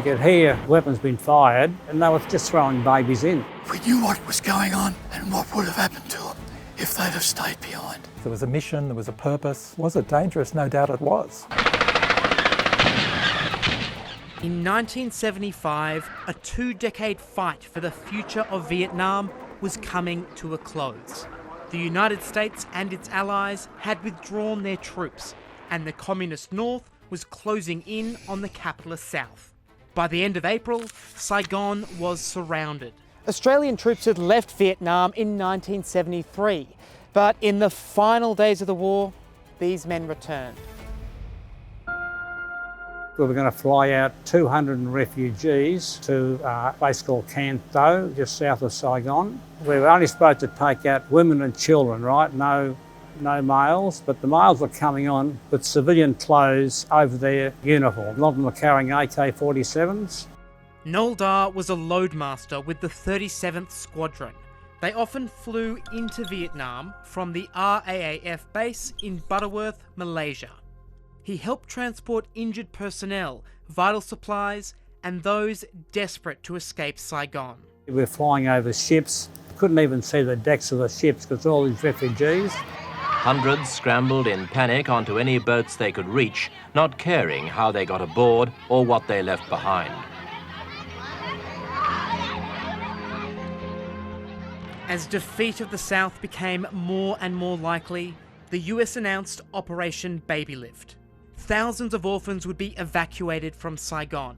We could hear weapons being fired and they were just throwing babies in. We knew what was going on and what would have happened to them if they'd have stayed behind. There was a mission, there was a purpose. Was it dangerous? No doubt it was. In 1975, a 2-decade fight for the future of Vietnam was coming to a close. The United States and its allies had withdrawn their troops, and the Communist North was closing in on the capitalist South. By the end of April, Saigon was surrounded. Australian troops had left Vietnam in 1973, but in the final days of the war, these men returned. We were going to fly out 200 refugees to a place called Can Tho, just south of Saigon. We were only supposed to take out women and children, right? No males, but the males were coming on with civilian clothes over their uniform. A lot of them were carrying AK-47s. Noel Dar was a loadmaster with the 37th Squadron. They often flew into Vietnam from the RAAF base in Butterworth, Malaysia. He helped transport injured personnel, vital supplies, and those desperate to escape Saigon. We were flying over ships, couldn't even see the decks of the ships because all these refugees. Hundreds scrambled in panic onto any boats they could reach, not caring how they got aboard or what they left behind. As defeat of the South became more and more likely, the US announced Operation Baby Lift. Thousands of orphans would be evacuated from Saigon,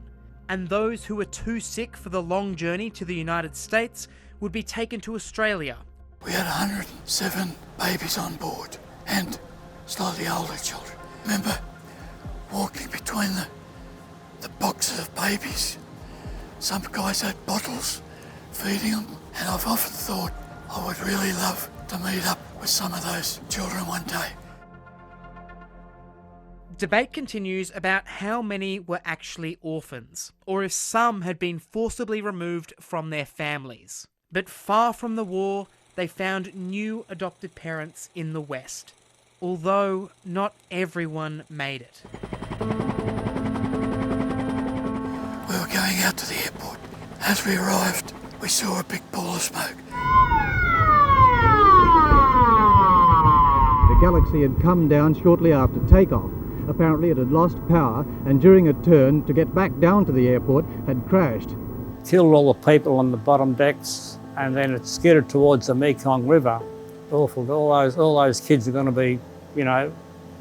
and those who were too sick for the long journey to the United States would be taken to Australia. We had 107 babies on board and slightly older children. Remember walking between the boxes of babies? Some guys had bottles feeding them, and I've often thought I would really love to meet up with some of those children one day. Debate continues about how many were actually orphans, or if some had been forcibly removed from their families. But far from the war, they found new adopted parents in the West, although not everyone made it. We were going out to the airport. As we arrived, we saw a big ball of smoke. The Galaxy had come down shortly after takeoff. Apparently it had lost power and during a turn to get back down to the airport had crashed. Killed all the people on the bottom decks and then it skidded towards the Mekong River. Awful. All those kids are going to be,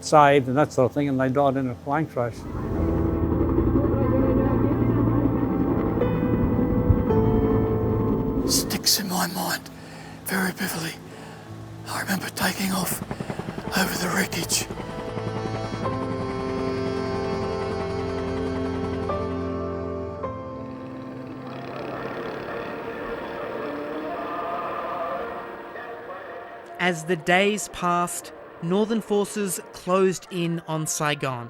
saved and that sort of thing, and they died in a plane crash. Sticks in my mind very vividly. I remember taking off over the wreckage. As the days passed, Northern forces closed in on Saigon.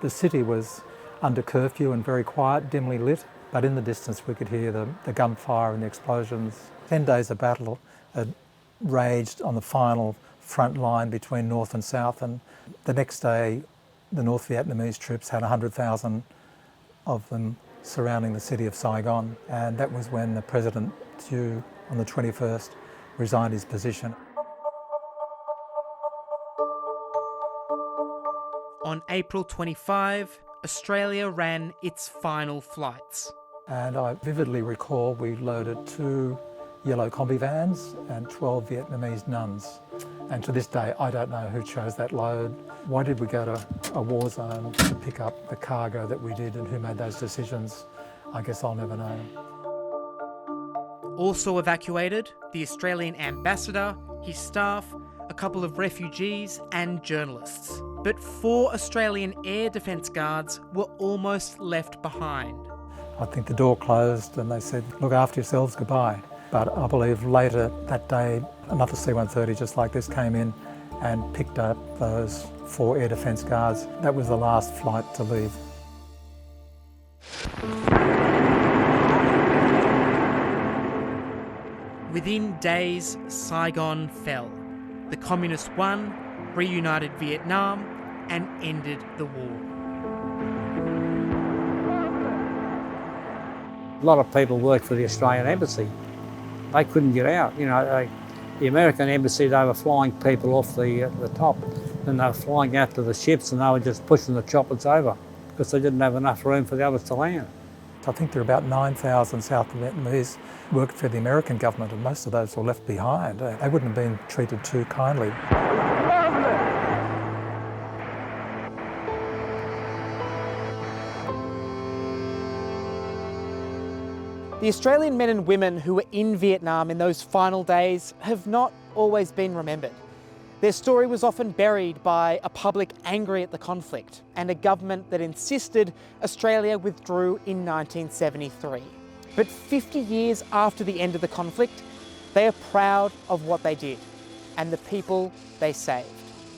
The city was under curfew and very quiet, dimly lit, but in the distance we could hear the gunfire and the explosions. 10 days of battle had raged on the final front line between North and South, and the next day the North Vietnamese troops had 100,000 of them surrounding the city of Saigon, and that was when the President Thieu, on the 21st, resigned his position. On April 25, Australia ran its final flights. And I vividly recall we loaded 2 yellow combi vans and 12 Vietnamese nuns. And to this day, I don't know who chose that load. Why did we go to a war zone to pick up the cargo that we did, and who made those decisions? I guess I'll never know. Also evacuated, the Australian ambassador, his staff, a couple of refugees and journalists. But 4 Australian air defence guards were almost left behind. I think the door closed and they said, look after yourselves, goodbye. But I believe later that day, another C-130 just like this came in and picked up those 4 air defence guards. That was the last flight to leave. Within days, Saigon fell. The Communists won, reunited Vietnam, and ended the war. A lot of people worked for the Australian Embassy. They couldn't get out. The American Embassy, they were flying people off the top, and they were flying out to the ships, and they were just pushing the choppers over because they didn't have enough room for the others to land. I think there are about 9,000 South Vietnamese worked for the American government, and most of those were left behind. They wouldn't have been treated too kindly. The Australian men and women who were in Vietnam in those final days have not always been remembered. Their story was often buried by a public angry at the conflict and a government that insisted Australia withdrew in 1973. But 50 years after the end of the conflict, they are proud of what they did and the people they saved.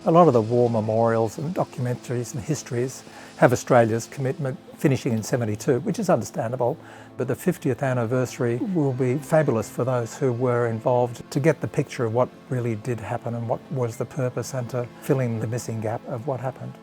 A lot of the war memorials and documentaries and histories have Australia's commitment finishing in 72, which is understandable, but the 50th anniversary will be fabulous for those who were involved to get the picture of what really did happen and what was the purpose and to fill in the missing gap of what happened.